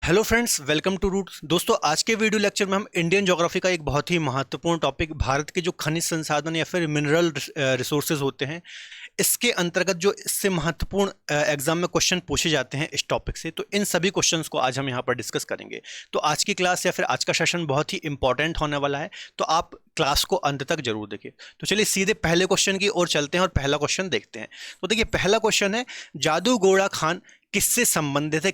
Hello friends, welcome to Roots. दोस्तों, आज के वीडियो लेक्चर में हम इंडियन ज्योग्राफी का एक बहुत ही महत्वपूर्ण टॉपिक, भारत के जो खनिज संसाधन या फिर मिनरल रिसोर्सेज होते हैं, इसके अंतर्गत जो इससे महत्वपूर्ण एग्जाम में क्वेश्चन पूछे जाते हैं इस टॉपिक से, तो इन सभी क्वेश्चंस को आज हम यहाँ पर डिस्कस करेंगे। तो आज की क्लास या फिर आज का सेशन बहुत ही इंपॉर्टेंट होने वाला है, तो आप क्लास को अंत तक जरूर देखिए। तो चलिए सीधे पहले क्वेश्चन की ओर चलते हैं और पहला क्वेश्चन देखते हैं। तो देखिए, पहला क्वेश्चन है, जादूगोड़ा खान किससे संबंधित है,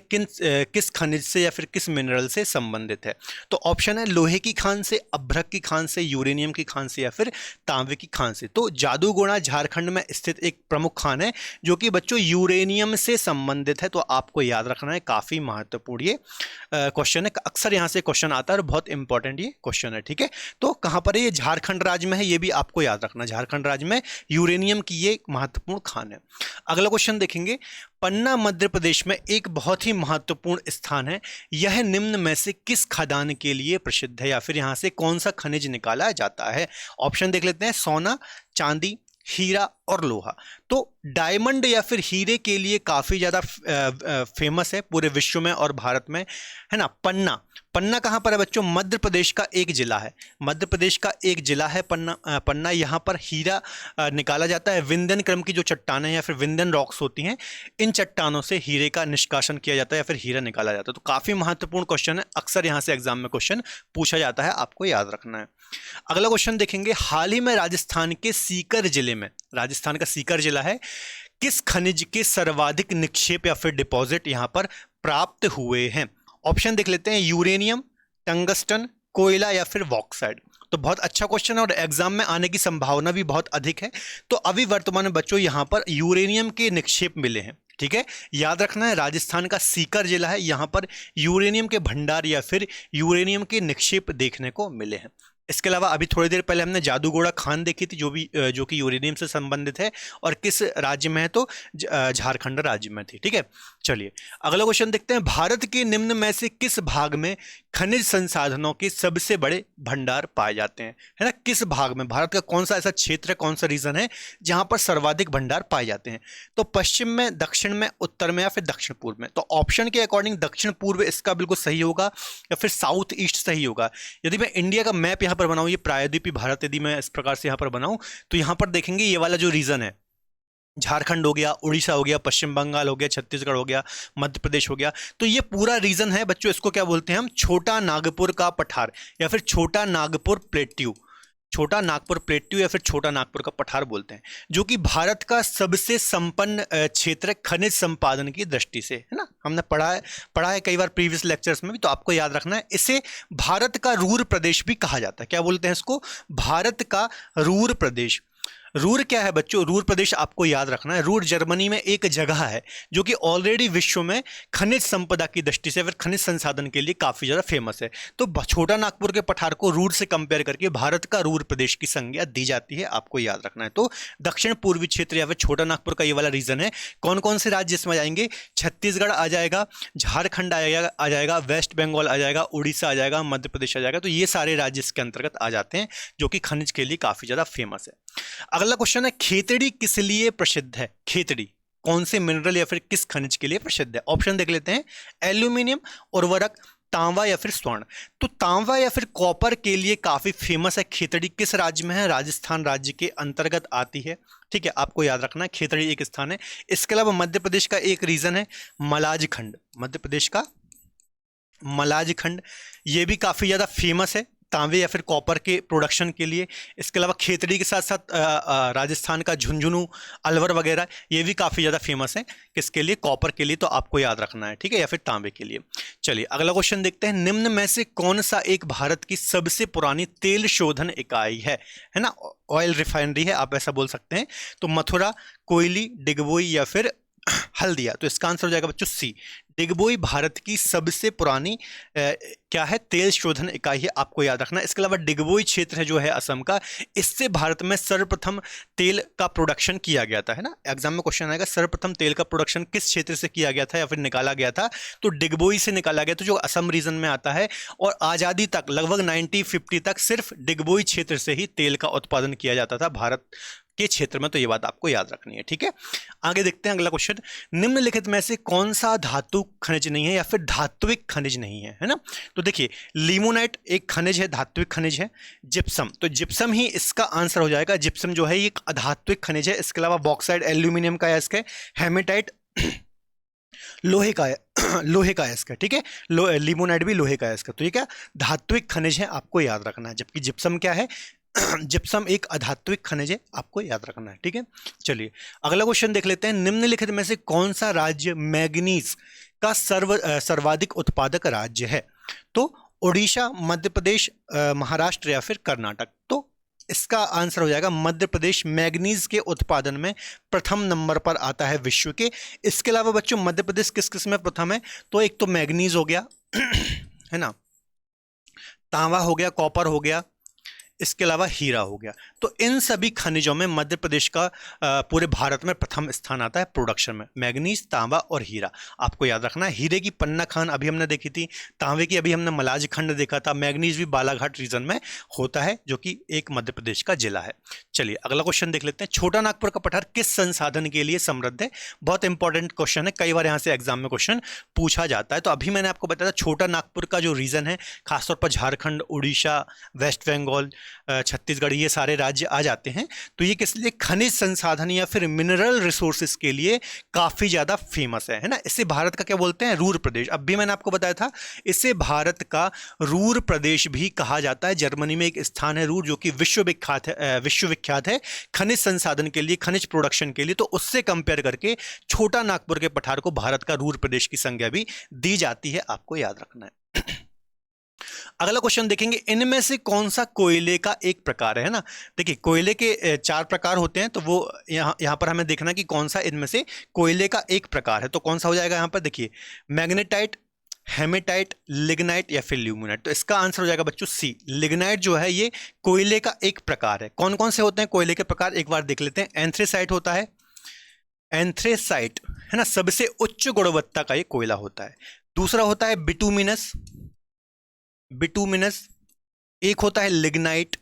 किस खनिज से या फिर किस मिनरल से संबंधित है। तो ऑप्शन है लोहे की खान से, अभ्रक की खान से, यूरेनियम की खान से या फिर तांबे की खान से। तो जादूगोड़ा झारखंड में स्थित एक प्रमुख खान है जो कि बच्चों यूरेनियम से संबंधित है। तो आपको याद रखना है, काफी महत्वपूर्ण ये क्वेश्चन है, अक्सर यहां से क्वेश्चन आता है और बहुत इंपॉर्टेंट ये क्वेश्चन है। ठीक है, तो कहां पर है ये? झारखंड राज्य में है, ये भी आपको याद रखना। झारखंड राज्य में यूरेनियम की ये महत्वपूर्ण खान है। अगला क्वेश्चन देखेंगे, पन्ना मध्य प्रदेश में एक बहुत ही महत्वपूर्ण स्थान है, यह निम्न में से किस खदान के लिए प्रसिद्ध है, या फिर यहां से कौन सा खनिज निकाला जाता है? ऑप्शन देख लेते हैं, सोना, चांदी, हीरा और लोहा। तो डायमंड या फिर हीरे के लिए काफी ज्यादा फेमस है पूरे विश्व में और भारत में, है ना। पन्ना, पन्ना कहां पर है बच्चों? मध्य प्रदेश का एक जिला है, मध्य प्रदेश का एक जिला है पन्ना। पन्ना यहां पर हीरा निकाला जाता है। विंध्यन क्रम की जो चट्टानें या फिर विंध्यन रॉक्स होती हैं, इन चट्टानों से हीरे का निष्कासन किया जाता है या फिर हीरा निकाला जाता है। तो काफी महत्वपूर्ण क्वेश्चन है, अक्सर यहां से एग्जाम में क्वेश्चन पूछा जाता है, आपको याद रखना है। अगला क्वेश्चन देखेंगे, हाल ही में राजस्थान के सीकर जिले में, राजस्थान का सीकर जिला है, किस खनिज के सर्वाधिक निक्षेप या फिर डिपॉजिट यहां पर प्राप्त हुए हैं? ऑप्शन देख लेते हैं, यूरेनियम, टंगस्टन, कोयला या फिर बॉक्साइट। तो बहुत अच्छा क्वेश्चन है और एग्जाम में आने की संभावना भी बहुत अधिक है। तो अभी वर्तमान में बच्चों यहां पर यूरेनियम के निक्षेप मिले हैं। ठीक है, याद रखना है, राजस्थान का सीकर जिला है, यहां पर यूरेनियम के भंडार या फिर यूरेनियम के निक्षेप देखने को मिले हैं। इसके अलावा अभी थोड़ी देर पहले हमने जादूगोड़ा खान देखी थी, जो कि यूरेनियम से संबंधित है और किस राज्य में है, तो झारखंड राज्य में थी। ठीक है, चलिए अगला क्वेश्चन देखते हैं, भारत के निम्न में से किस भाग में खनिज संसाधनों के सबसे बड़े भंडार पाए जाते हैं? है ना, किस भाग में, भारत का कौन सा ऐसा क्षेत्र है, कौन सा रीजन है जहां पर सर्वाधिक भंडार पाए जाते हैं? तो पश्चिम में, दक्षिण में, उत्तर में या फिर दक्षिण पूर्व में? तो ऑप्शन के अकॉर्डिंग दक्षिण पूर्व इसका बिल्कुल सही होगा या फिर साउथ ईस्ट सही होगा। यदि मैं इंडिया का मैप यहां पर बनाऊं, ये प्रायद्वीपीय भारत, यदि मैं इस प्रकार से यहां पर बनाऊं, तो यहां पर देखेंगे ये वाला जो रीजन है, झारखंड हो गया, उड़ीसा हो गया, पश्चिम बंगाल हो गया, छत्तीसगढ़ हो गया, मध्य प्रदेश हो गया, तो ये पूरा रीजन है बच्चों। इसको क्या बोलते हैं हम? छोटा नागपुर का पठार या फिर छोटा नागपुर प्लेट्यू, छोटा नागपुर प्लेट्यू या फिर छोटा नागपुर का पठार बोलते हैं, जो कि भारत का सबसे संपन्न क्षेत्र है खनिज संपादन की दृष्टि से, है ना। हमने पढ़ा है कई बार प्रीवियस लेक्चर्स में भी, तो आपको याद रखना है, इसे भारत का रूर प्रदेश भी कहा जाता है। क्या बोलते हैं इसको? भारत का रूर प्रदेश। रूर क्या है बच्चों? रूर प्रदेश आपको याद रखना है, रूर जर्मनी में एक जगह है जो कि ऑलरेडी विश्व में खनिज संपदा की दृष्टि से फिर खनिज संसाधन के लिए काफी ज्यादा फेमस है। तो छोटा नागपुर के पठार को रूर से कंपेयर करके भारत का रूर प्रदेश की संज्ञा दी जाती है, आपको याद रखना है। तो दक्षिण पूर्वी क्षेत्र या फिर छोटा नागपुर का ये वाला रीजन है। कौन कौन से राज्य इसमें आएंगे? छत्तीसगढ़ आ जाएगा, झारखंड आ जाएगा, वेस्ट बंगाल आ जाएगा, उड़ीसा आ जाएगा, मध्य प्रदेश आ जाएगा। तो ये सारे राज्य इसके अंतर्गत आ जाते हैं, जो कि खनिज के लिए काफी ज्यादा फेमस है। अगला क्वेश्चन है, खेतड़ी किस लिए प्रसिद्ध है? खेतड़ी कौन से मिनरल या फिर किस खनिज के लिए प्रसिद्ध है? ऑप्शन देख लेते हैं, एल्यूमिनियम, उर्वरक, तांबा या फिर स्वर्ण। तो तांबा या फिर कॉपर के लिए काफी फेमस है खेतड़ी। किस राज्य में है? राजस्थान राज्य के अंतर्गत आती है। ठीक है, आपको याद रखना है, खेतड़ी एक स्थान है। इसके अलावा मध्य प्रदेश का एक रीजन है मलाजखंड, मध्य प्रदेश का मलाजखंड, ये भी काफी ज्यादा फेमस है तांबे या फिर कॉपर के प्रोडक्शन के लिए। इसके अलावा खेतड़ी के साथ साथ राजस्थान का झुंझुनू, अलवर वगैरह, ये भी काफ़ी ज़्यादा फेमस है। किसके लिए? कॉपर के लिए। तो आपको याद रखना है, ठीक है, या फिर तांबे के लिए। चलिए अगला क्वेश्चन देखते हैं, निम्न में से कौन सा एक भारत की सबसे पुरानी तेल शोधन इकाई है ना, ऑयल रिफाइनरी है, आप ऐसा बोल सकते हैं। तो मथुरा, कोयली, डिगबोई या फिर हल्दिया। तो इसका आंसर हो जाएगा बच्चों सी, डिगबोई भारत की सबसे पुरानी क्या है? तेल शोधन इकाई है, आपको याद रखना। इसके अलावा डिगबोई क्षेत्र है जो है असम का, इससे भारत में सर्वप्रथम तेल का प्रोडक्शन किया गया था, है ना। एग्जाम में क्वेश्चन आएगा, सर्वप्रथम तेल का प्रोडक्शन किस क्षेत्र से किया गया था या फिर निकाला गया था? तो डिगबोई से निकाला गया, तो जो असम रीजन में आता है। और आज़ादी तक लगभग 1950 तक सिर्फ डिगबोई क्षेत्र से ही तेल का उत्पादन किया जाता था भारत के क्षेत्र में, तो ये बात आपको याद रखनी है, ठीक है। आगे देखते हैं अगला क्वेश्चन, निम्नलिखित में से कौन सा धातु खनिज नहीं है या फिर धात्विक खनिज नहीं है, है ना। तो देखिए लिमोनाइट एक खनिज है, धात्विक खनिज है। जिप्सम, तो जिप्सम ही इसका आंसर हो जाएगा। जिप्सम जो है ये एक अधात्विक खनिज है। इसके अलावा बॉक्साइड एल्यूमिनियम का अयस्क है। हेमेटाइट लोहे का लोहे का अयस्क है, ठीक है। लिमोनाइट भी लोहे का अयस्क है। तो ये क्या धात्विक खनिज है, आपको याद रखना है। जबकि जिप्सम क्या है, जिप्सम एक अधात्विक खनिज है, आपको याद रखना है, ठीक है। चलिए अगला क्वेश्चन देख लेते हैं, निम्नलिखित में से कौन सा राज्य मैग्नीज का सर्वाधिक उत्पादक राज्य है। तो ओडिशा, मध्य प्रदेश, महाराष्ट्र या फिर कर्नाटक। तो इसका आंसर हो जाएगा मध्य प्रदेश। मैग्नीज के उत्पादन में प्रथम नंबर पर आता है विश्व के। इसके अलावा बच्चों मध्य प्रदेश किस किस में प्रथम है, तो एक तो मैग्नीज हो गया है ना, तांबा हो गया, कॉपर हो गया, इसके अलावा हीरा हो गया। तो इन सभी खनिजों में मध्य प्रदेश का पूरे भारत में प्रथम स्थान आता है प्रोडक्शन में। मैग्नीज, तांबा और हीरा आपको याद रखना है। हीरे की पन्ना खान अभी हमने देखी थी, तांबे की अभी हमने मलाज खंड देखा था, मैग्नीज भी बालाघाट रीजन में होता है जो कि एक मध्य प्रदेश का जिला है। चलिए अगला क्वेश्चन देख लेते हैं, छोटा नागपुर का पठार किस संसाधन के लिए समृद्ध है। बहुत इंपॉर्टेंट क्वेश्चन है, कई बार यहाँ से एग्जाम में क्वेश्चन पूछा जाता है। तो अभी मैंने आपको बताया छोटा नागपुर का जो रीजन है, खासतौर पर झारखंड, उड़ीसा, वेस्ट बंगाल, छत्तीसगढ़, ये सारे राज्य आ जाते हैं। तो ये किस लिए, खनिज संसाधन या फिर मिनरल रिसोर्सेज के लिए काफी ज्यादा फेमस है ना। इसे भारत का क्या बोलते हैं, रूर प्रदेश। अब भी मैंने आपको बताया था इसे भारत का रूर प्रदेश भी कहा जाता है। जर्मनी में एक स्थान है रूर जो कि विश्वविख्यात है खनिज संसाधन के लिए, खनिज प्रोडक्शन के लिए। तो उससे कंपेयर करके छोटा नागपुर के पठार को भारत का रूर प्रदेश की संज्ञा भी दी जाती है, आपको याद रखना है। अगला क्वेश्चन देखेंगे, इनमें से कौन सा कोयले का एक प्रकार है ना। देखिए कोयले के 4 प्रकार होते हैं, तो वो यहाँ पर हमें देखना कि कौन सा इनमें से कोयले का एक प्रकार है। तो कौन सा हो जाएगा यहाँ पर, देखिए मैग्नेटाइट, हेमेटाइट, लिग्नाइट या फिर ल्यूमिनाइट। तो इसका आंसर हो जाएगा बच्चों सी। लिग्नाइट जो है ये कोयले का एक प्रकार है। कौन कौन से होते हैं कोयले के प्रकार, एक बार देख लेते हैं। एंथ्रेसाइट होता है, एंथ्रेसाइट है ना, सबसे उच्च गुणवत्ता का ये कोयला होता है। दूसरा होता है बिटुमिनस, बिटुमिनस। एक होता है लिग्नाइट,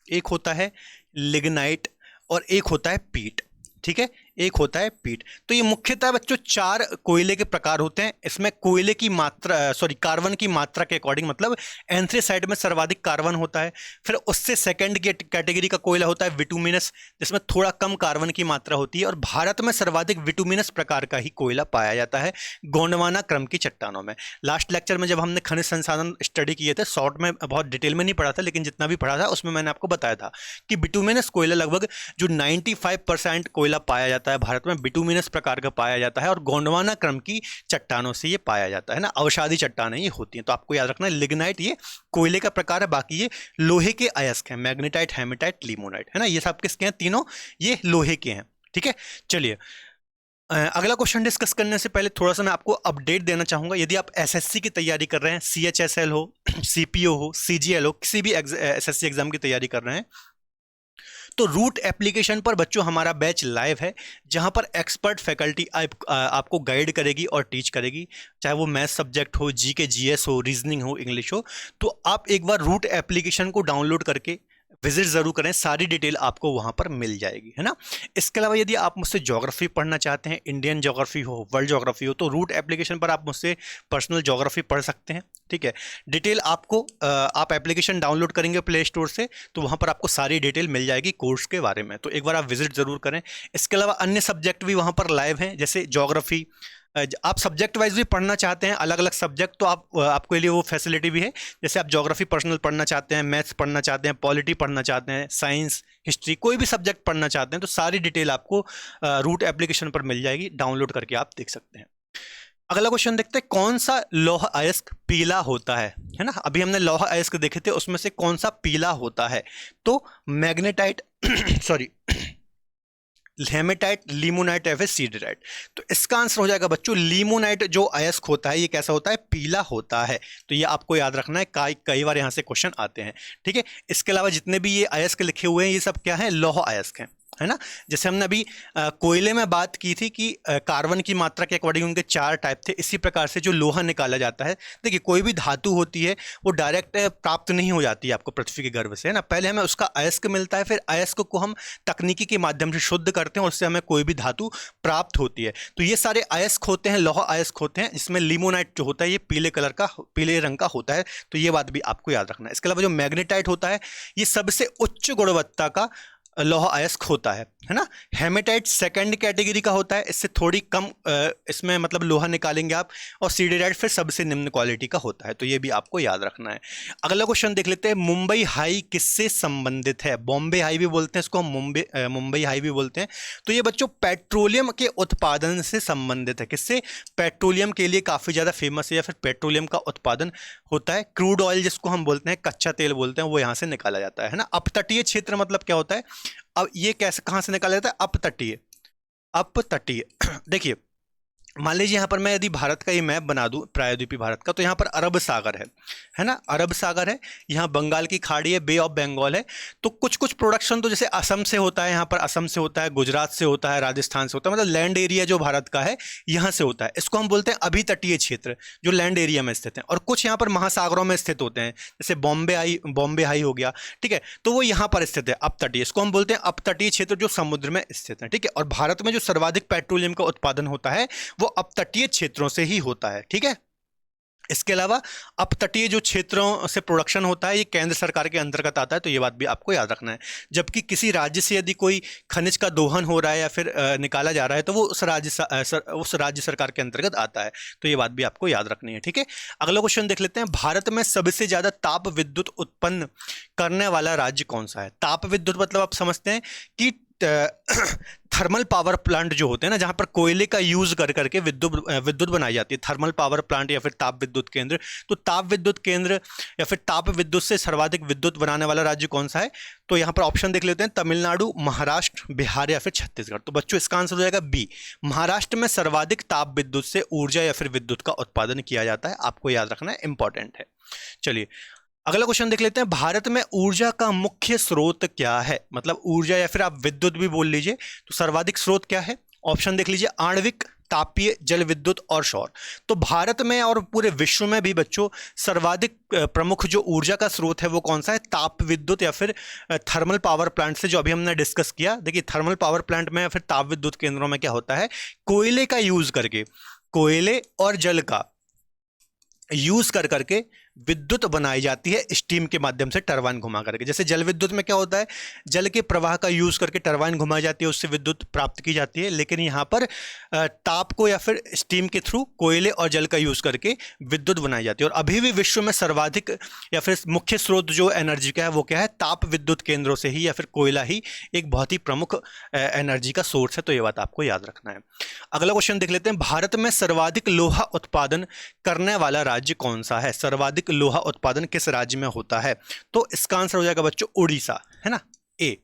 एक होता है लिग्नाइट और एक होता है पीट, ठीक है, एक होता है पीट। तो ये मुख्यतः बच्चों 4 कोयले के प्रकार होते हैं। इसमें कोयले की मात्रा, कार्बन की मात्रा के अकॉर्डिंग, मतलब एंथ्रेसाइट में सर्वाधिक कार्बन होता है। फिर उससे सेकंड कैटेगरी का कोयला होता है विटुमिनस, जिसमें थोड़ा कम कार्बन की मात्रा होती है। और भारत में सर्वाधिक विटुमिनस प्रकार का ही कोयला पाया जाता है गोंडवाना क्रम की चट्टानों में। लास्ट लेक्चर में जब हमने खनिज संसाधन स्टडी किए थे, शॉर्ट में बहुत डिटेल में नहीं पढ़ा था, लेकिन जितना भी पढ़ा था उसमें मैंने आपको बताया था कि विटुमिनस कोयला लगभग जो 95% कोयला पाया जाता है भारत में, बिटुमिनस प्रकार का पाया जाता है। और गोंडवाना क्रम की चट्टानों से ये पाया जाता है ना, अवसादी चट्टानें ये होती हैं। तो आपको याद रखना है लिग्नाइट ये कोयले का प्रकार है, बाकी ये लोहे के अयस्क हैं, मैग्नेटाइट, हेमेटाइट, लिमोनाइट, है ना। ये सब किसके हैं, तीनों ये लोहे के हैं, ठीक है। चलिए अगला क्वेश्चन डिस्कस करने से पहले थोड़ा सा मैं आपको अपडेट देना चाहूंगा। यदि आप एसएससी की तैयारी कर रहे हैं, सीएचएसएल हो, सीपीओ हो, सीजीएल हो, किसी भी एसएससी एग्जाम की तैयारी कर रहे हैं, तो रूट एप्लीकेशन पर बच्चों हमारा बैच लाइव है, जहां पर एक्सपर्ट फैकल्टी आपको गाइड करेगी और टीच करेगी, चाहे वो मैथ सब्जेक्ट हो, जीके जीएस हो, रीजनिंग हो, इंग्लिश हो। तो आप एक बार रूट एप्लीकेशन को डाउनलोड करके विजिट जरूर करें, सारी डिटेल आपको वहां पर मिल जाएगी, है ना। इसके अलावा यदि आप मुझसे ज्योग्राफी पढ़ना चाहते हैं, इंडियन ज्योग्राफी हो, वर्ल्ड ज्योग्राफी हो, तो रूट एप्लीकेशन पर आप मुझसे पर्सनल ज्योग्राफी पढ़ सकते हैं, ठीक है। डिटेल आपको आप एप्लीकेशन डाउनलोड करेंगे प्ले स्टोर से, तो वहां पर आपको सारी डिटेल मिल जाएगी कोर्स के बारे में। तो एक बार आप विजिट जरूर करें। इसके अलावा अन्य सब्जेक्ट भी वहां पर लाइव हैं, जैसे ज्योग्राफी। आप सब्जेक्ट वाइज भी पढ़ना चाहते हैं, अलग अलग सब्जेक्ट, तो आपके लिए वो फैसिलिटी भी है। जैसे आप ज्योग्राफी पर्सनल पढ़ना चाहते हैं, मैथ्स पढ़ना चाहते हैं, पॉलिटी पढ़ना चाहते हैं, साइंस, हिस्ट्री, कोई भी सब्जेक्ट पढ़ना चाहते हैं, तो सारी डिटेल आपको रूट एप्लीकेशन पर मिल जाएगी, डाउनलोड करके आप देख सकते हैं। अगला क्वेश्चन देखते हैं, कौन सा लौह अयस्क पीला होता है ना। अभी हमने लौह अयस्क देखे थे, उसमें से कौन सा पीला होता है, तो मैग्नेटाइट सॉरी हेमेटाइट, लिमोनाइट या फिर सीडराइट। तो इसका आंसर हो जाएगा बच्चों लिमोनाइट। जो अयस्क होता है ये कैसा होता है, पीला होता है। तो ये आपको याद रखना है, कई बार यहाँ से क्वेश्चन आते हैं, ठीक है। इसके अलावा जितने भी ये अयस्क लिखे हुए हैं, ये सब क्या है, लौह अयस्क हैं। है ना। जैसे हमने अभी कोयले में बात की थी कि कार्बन की मात्रा के अकॉर्डिंग उनके 4 टाइप थे, इसी प्रकार से जो लोहा निकाला जाता है, देखिए कोई भी धातु होती है वो डायरेक्ट प्राप्त नहीं हो जाती है आपको पृथ्वी के गर्भ से, है ना। पहले हमें उसका अयस्क मिलता है, फिर अयस्क को हम तकनीकी के माध्यम से शुद्ध करते हैं और उससे हमें कोई भी धातु प्राप्त होती है। तो ये सारे अयस्क होते हैं, लौह अयस्क होते हैं। इसमें लिमोनाइट जो होता है ये पीले रंग का होता है, तो ये बात भी आपको याद रखना है। इसके अलावा जो मैग्नेटाइट होता है ये सबसे उच्च गुणवत्ता का लौह अयस्क होता है ना। हेमेटाइट सेकंड कैटेगरी का होता है, इससे थोड़ी कम इसमें मतलब लोहा निकालेंगे आप। और सीडेराइट फिर सबसे निम्न क्वालिटी का होता है, तो ये भी आपको याद रखना है। अगला क्वेश्चन देख लेते हैं, मुंबई हाई किससे संबंधित है? बॉम्बे हाई भी बोलते हैं इसको, हम मुंबई हाई भी बोलते हैं। तो ये बच्चों पेट्रोलियम के उत्पादन से संबंधित है। किससे? पेट्रोलियम के लिए काफ़ी ज़्यादा फेमस है, या फिर पेट्रोलियम का उत्पादन होता है। क्रूड ऑयल जिसको हम बोलते हैं, कच्चा तेल बोलते हैं, वो यहाँ से निकाला जाता है ना। अपतटीय क्षेत्र मतलब क्या होता है? अब ये कैसे कहाँ से निकाला जाता है? अपतटीय। अपतटीय देखिए, मान लीजिए यहाँ पर मैं यदि भारत का ये मैप बना दूं, प्रायद्वीपीय भारत का, तो यहाँ पर अरब सागर है ना, अरब सागर है, यहाँ बंगाल की खाड़ी है, बे ऑफ बंगाल है। तो कुछ कुछ प्रोडक्शन तो जैसे असम से होता है, यहाँ पर असम से होता है, गुजरात से होता है, राजस्थान से होता है, मतलब लैंड एरिया जो भारत का है यहाँ से होता है। इसको हम बोलते हैं अभी तटीय क्षेत्र, जो लैंड एरिया में स्थित है। और कुछ यहाँ पर महासागरों में स्थित होते हैं, जैसे बॉम्बे हाई हो गया, ठीक है, तो वो यहाँ पर स्थित है अपतटीय। इसको हम बोलते हैं अपतटीय क्षेत्र जो समुद्र में स्थित है, ठीक है। और भारत में जो सर्वाधिक पेट्रोलियम का उत्पादन होता है वो अपतटीय क्षेत्रों से ही होता है, ठीक है। इसके अलावा अपतटीय जो क्षेत्रों से प्रोडक्शन होता है ये केंद्र सरकार के अंतर्गत आता है, तो ये बात भी आपको याद रखना है। जबकि किसी राज्य से यदि कोई खनिज का दोहन हो रहा है या फिर निकाला जा रहा है तो वो उस राज्य सरकार के अंतर्गत आता है, तो ये बात भी आपको याद रखनी है, ठीक है। अगला क्वेश्चन देख लेते हैं, भारत में सबसे ज्यादा ताप विद्युत उत्पन्न करने वाला राज्य कौन सा है? ताप विद्युत मतलब आप समझते हैं कि थर्मल पावर प्लांट जो होते हैं ना, जहां पर कोयले का यूज कर करके विद्युत बनाई जाती है, थर्मल पावर प्लांट या फिर ताप विद्युत केंद्र। तो ताप विद्युत केंद्र या फिर ताप विद्युत से सर्वाधिक विद्युत बनाने वाला राज्य कौन सा है? तो यहां पर ऑप्शन देख लेते हैं, तमिलनाडु, महाराष्ट्र, बिहार या फिर छत्तीसगढ़। तो बच्चों इसका आंसर हो जाएगा बी, महाराष्ट्र में सर्वाधिक ताप विद्युत से ऊर्जा या फिर विद्युत का उत्पादन किया जाता है। आपको याद रखना है, इंपॉर्टेंट है। चलिए अगला क्वेश्चन देख लेते हैं, भारत में ऊर्जा का मुख्य स्रोत क्या है? मतलब ऊर्जा या फिर आप विद्युत भी बोल लीजिए, तो सर्वाधिक स्रोत क्या है? ऑप्शन देख लीजिए, आणविक, तापीय, जल विद्युत और सौर। तो भारत में और पूरे विश्व में भी बच्चों सर्वाधिक प्रमुख जो ऊर्जा का स्रोत है वो कौन सा है? ताप विद्युत या फिर थर्मल पावर प्लांट से, जो अभी हमने डिस्कस किया। देखिए थर्मल पावर प्लांट में या फिर ताप विद्युत केंद्रों में क्या होता है, कोयले का यूज करके, कोयले और जल का यूज कर करके विद्युत बनाई जाती है स्टीम के माध्यम से, टरबाइन घुमा करके। जैसे जल विद्युत में क्या होता है, जल के प्रवाह का यूज करके टरबाइन घुमाई जाती है, उससे विद्युत प्राप्त की जाती है। लेकिन यहाँ पर ताप को या फिर स्टीम के थ्रू कोयले और जल का यूज करके विद्युत बनाई जाती है। और अभी भी विश्व में सर्वाधिक या फिर मुख्य स्रोत जो एनर्जी का है वो क्या है? ताप विद्युत केंद्रों से ही या फिर कोयला ही एक बहुत ही प्रमुख एनर्जी का सोर्स है, तो ये बात आपको याद रखना है। अगला क्वेश्चन देख लेते हैं, भारत में सर्वाधिक लोहा उत्पादन करने वाला राज्य कौन सा है? सर्वाधिक लोहा उत्पादन किस राज्य में होता है? तो इसका आंसर हो जाएगा बच्चों उड़ीसा, है ना, ए।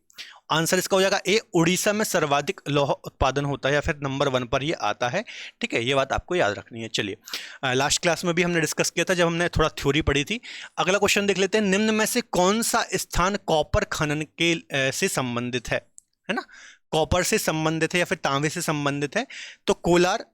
आंसर इसका हो जाएगा ए, उड़ीसा में सर्वाधिक लोहा उत्पादन होता है या फिर नंबर 1 पर ये आता है, ठीक है। ये बात आपको याद रखनी है। चलिए लास्ट क्लास में भी हमने डिस्कस किया था जब हमने थोड़ा थ्योरी पढ़ी थी। अगला क्वेश्चन देख लेते हैं, निम्न में से कौन सा स्थान कॉपर खनन के से संबंधित है ना? कॉपर से संबंधित है या फिर तांबे से संबंधित है? तो कोलार,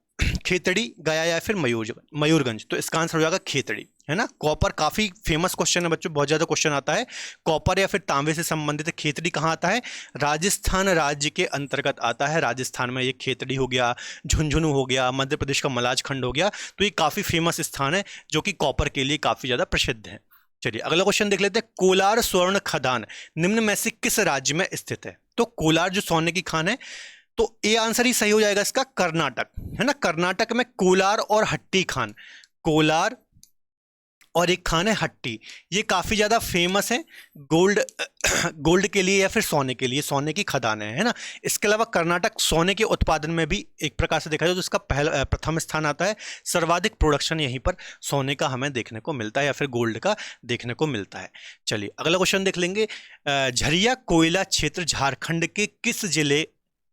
खेतड़ी, गया या फिर मयूरगंज। तो इसका आंसर हो जाएगा खेतड़ी, है ना। कॉपर काफी फेमस क्वेश्चन है बच्चों, बहुत ज्यादा क्वेश्चन आता है। कॉपर या फिर तांबे से संबंधित है। खेतड़ी कहाँ आता है? राजस्थान राज्य के अंतर्गत आता है। राजस्थान में ये खेतड़ी हो गया, झुंझुनू हो गया, मध्य प्रदेश का मलाज खंड हो गया। तो ये काफी फेमस स्थान है जो कि कॉपर के लिए काफी ज्यादा प्रसिद्ध है। चलिए अगला क्वेश्चन देख लेते हैं, कोलार स्वर्ण खदान निम्न में से किस राज्य में स्थित है? तो कोलार जो सोने की खान है, तो ए आंसर ही सही हो जाएगा इसका, कर्नाटक, है ना। कर्नाटक में कोलार और हट्टी खान, कोलार और एक खान है हट्टी, ये काफी ज्यादा फेमस है गोल्ड के लिए या फिर सोने के लिए, सोने की खदान है ना। इसके अलावा कर्नाटक सोने के उत्पादन में भी एक प्रकार से देखा जाए तो इसका प्रथम स्थान आता है। सर्वाधिक प्रोडक्शन यहीं पर सोने का हमें देखने को मिलता है या फिर गोल्ड का देखने को मिलता है। चलिए अगला क्वेश्चन देख लेंगे, झरिया कोयला क्षेत्र झारखंड के किस जिले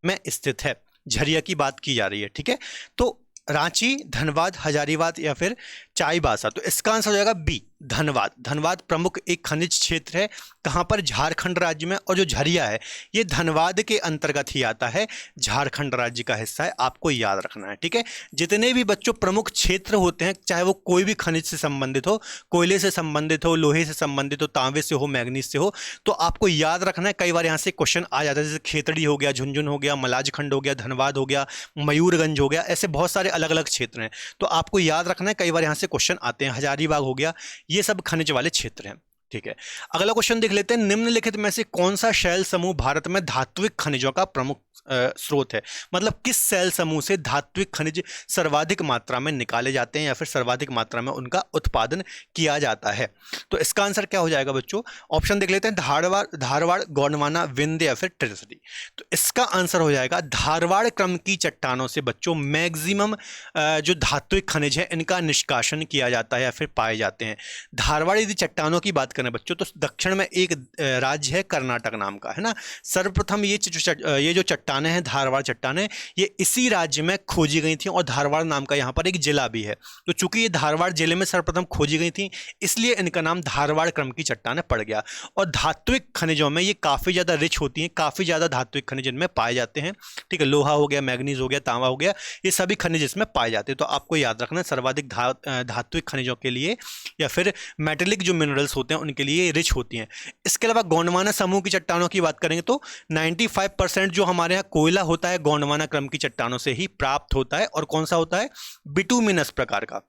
में स्थित है? झरिया की बात की जा रही है, ठीक है। तो रांची, धनबाद, हजारीबाग या फिर चाईबासा। तो इसका आंसर हो जाएगा बी, धनबाद। धनबाद प्रमुख एक खनिज क्षेत्र है, कहां पर, झारखंड राज्य में। और जो झरिया है ये धनबाद के अंतर्गत ही आता है, झारखंड राज्य का हिस्सा है, आपको याद रखना है, ठीक है। जितने भी बच्चों प्रमुख क्षेत्र होते हैं, चाहे वो कोई भी खनिज से संबंधित हो, कोयले से संबंधित हो, लोहे से संबंधित हो, तांबे से हो, मैग्नीज से हो, तो आपको याद रखना है। कई बार यहाँ से क्वेश्चन आ जाता है, जैसे खेतड़ी हो गया, झुंझुन हो गया, मलाजखंड हो गया, धनबाद हो गया, मयूरगंज हो गया, ऐसे बहुत सारे अलग अलग क्षेत्र हैं, तो आपको याद रखना है। कई बार यहाँ से क्वेश्चन आते हैं, हजारीबाग हो गया, ये सब खनिज वाले क्षेत्र हैं, ठीक है। अगला क्वेश्चन देख लेते हैं, निम्नलिखित में से कौन सा शैल समूह भारत में धात्विक खनिजों का प्रमुख स्रोत है। मतलब किस शैल समूह से धात्विक खनिज सर्वाधिक मात्रा में निकाले जाते हैं या फिर सर्वाधिक मात्रा में उनका उत्पादन किया जाता है। तो इसका आंसर क्या हो जाएगा बच्चों, ऑप्शन देख लेते हैं, धारवाड़, गोंडवाना, विंध्य या फिर त्रिशरी। तो इसका आंसर हो जाएगा धारवाड़ क्रम की चट्टानों से बच्चों मैक्सिमम जो धात्विक खनिज है इनका निष्कासन किया जाता है या फिर पाए जाते हैं। धारवाड़ यदि चट्टानों की बात करें बच्चों, तो दक्षिण में एक राज्य है कर्नाटक नाम का, है ना। सर्वप्रथम ये जो चट्टान हैं, धारवाड़ चट्टानें, ये इसी राज्य में खोजी गई थी और धारवाड़ नाम का यहाँ पर एक जिला भी है। तो चूंकि ये धारवाड़ जिले में सर्वप्रथम खोजी गई थी, इसलिए इनका नाम धारवाड़ क्रम की चट्टानें पड़ गया। और धात्विक खनिजों में ये काफ़ी ज़्यादा रिच होती हैं, काफ़ी ज़्यादा धात्विक खनिज इनमें पाए जाते हैं, ठीक है। लोहा हो गया, मैग्नीज हो गया, तांबा हो गया, ये सभी खनिज इसमें पाए जाते हैं। तो आपको याद रखना, सर्वाधिक धात्विक खनिजों के लिए या फिर मेटेलिक जो मिनरल्स होते हैं उनके लिए रिच होती हैं। इसके अलावा गोंडवाना समूह की चट्टानों की बात करेंगे तो 95% जो हमारे यहाँ कोयला होता है गोंडवाना क्रम की चट्टानों से ही प्राप्त होता है। और कौन सा होता है, बिटुमिनस प्रकार का,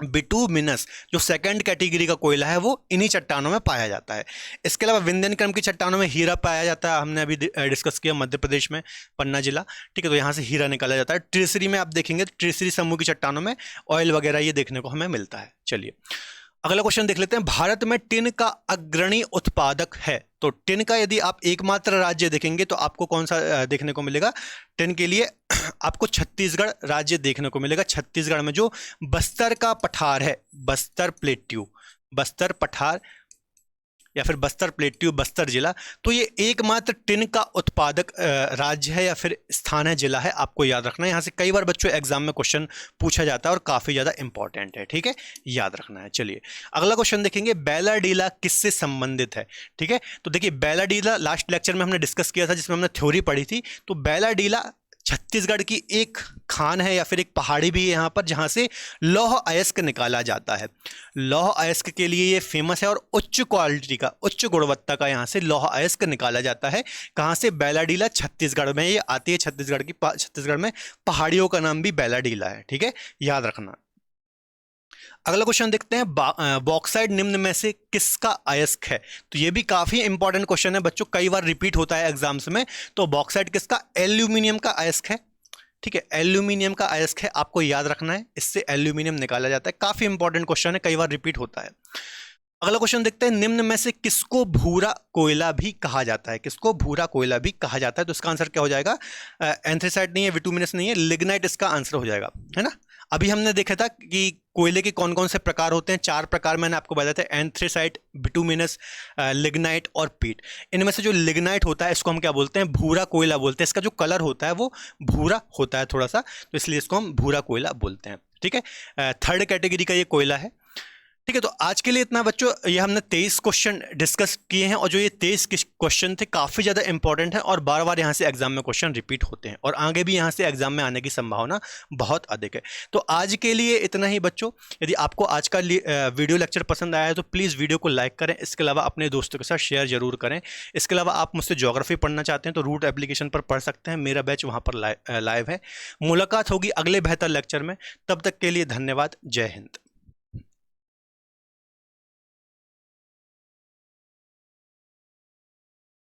बिटुमिनस जो सेकंड कैटेगरी का कोयला है वो इन्हीं चट्टानों में पाया जाता है। इसके अलावा विंध्यन क्रम की चट्टानों में हीरा पाया जाता है, हमने अभी डिस्कस किया, मध्य प्रदेश में पन्ना जिला, ठीक है। तो यहाँ से हीरा निकाला जाता है। ट्रिसरी में आप देखेंगे, ट्रिसरी समूह की चट्टानों में ऑयल वगैरह ये देखने को हमें मिलता है। चलिए अगला क्वेश्चन देख लेते हैं, भारत में टिन का अग्रणी उत्पादक है। तो टिन का यदि आप एकमात्र राज्य देखेंगे तो आपको कौन सा देखने को मिलेगा, टिन के लिए आपको छत्तीसगढ़ राज्य देखने को मिलेगा। छत्तीसगढ़ में जो बस्तर का पठार है, बस्तर प्लेट्यू, बस्तर पठार या फिर बस्तर प्लेट्यू, बस्तर जिला, तो ये एकमात्र टिन का उत्पादक राज्य है या फिर स्थान है, जिला है, आपको याद रखना है। यहाँ से कई बार बच्चों एग्जाम में क्वेश्चन पूछा जाता है और काफ़ी ज़्यादा इंपॉर्टेंट है, ठीक है, याद रखना है। चलिए अगला क्वेश्चन देखेंगे, बेलाडीला किससे संबंधित है, ठीक है। तो देखिए बेलाडीला लास्ट लेक्चर में हमने डिस्कस किया था, जिसमें हमने थ्योरी पढ़ी थी। तो बेलाडीला छत्तीसगढ़ की एक खान है या फिर एक पहाड़ी भी है यहाँ पर, जहाँ से लौह अयस्क निकाला जाता है। लौह अयस्क के लिए ये फेमस है और उच्च क्वालिटी का, उच्च गुणवत्ता का यहाँ से लौह अयस्क निकाला जाता है। कहाँ से, बेलाडीला, छत्तीसगढ़ में ये आती है। छत्तीसगढ़ में पहाड़ियों का नाम भी बेलाडीला है, ठीक है, याद रखना। अगला क्वेश्चन देखते हैं, बॉक्साइट निम्न में से किसका अयस्क है। तो ये भी काफी इंपॉर्टेंट क्वेश्चन है बच्चों, कई बार रिपीट होता है एग्जाम्स में। तो बॉक्साइट किसका, एल्यूमिनियम का अयस्क है, ठीक है, एल्यूमिनियम का अयस्क है, आपको याद रखना है, इससे एल्यूमिनियम निकाला जाता है। काफी इंपॉर्टेंट क्वेश्चन है, कई बार रिपीट होता है। अगला क्वेश्चन देखते हैं, निम्न में से किसको भूरा कोयला भी कहा जाता है, किसको भूरा कोयला भी कहा जाता है। तो इसका आंसर क्या हो जाएगा, एंथ्रेसाइट नहीं है, बिटुमिनस नहीं है, लिग्नाइट इसका आंसर हो जाएगा, है ना। अभी हमने देखा था कि कोयले के कौन कौन से प्रकार होते हैं, 4 प्रकार मैंने आपको बताया था, एंथ्रेसाइट, बिटुमिनस, लिग्नाइट और पीट। इनमें से जो लिग्नाइट होता है इसको हम क्या बोलते हैं, भूरा कोयला बोलते हैं। इसका जो कलर होता है वो भूरा होता है थोड़ा सा, तो इसलिए इसको हम भूरा कोयला बोलते हैं, ठीक है। थर्ड कैटेगरी का ये कोयला है, ठीक है। तो आज के लिए इतना बच्चों, ये हमने 23 क्वेश्चन डिस्कस किए हैं और जो ये 23 क्वेश्चन थे काफ़ी ज़्यादा इंपॉर्टेंट हैं और बार बार यहाँ से एग्जाम में क्वेश्चन रिपीट होते हैं और आगे भी यहाँ से एग्जाम में आने की संभावना बहुत अधिक है। तो आज के लिए इतना ही बच्चों। यदि आपको आज का वीडियो लेक्चर पसंद आया है तो प्लीज़ वीडियो को लाइक करें। इसके अलावा अपने दोस्तों के साथ शेयर जरूर करें। इसके अलावा आप मुझसे ज्योग्राफी पढ़ना चाहते हैं तो रूट एप्लीकेशन पर पढ़ सकते हैं, मेरा बैच वहाँ पर लाइव है। मुलाकात होगी अगले बेहतर लेक्चर में, तब तक के लिए धन्यवाद। जय हिंद।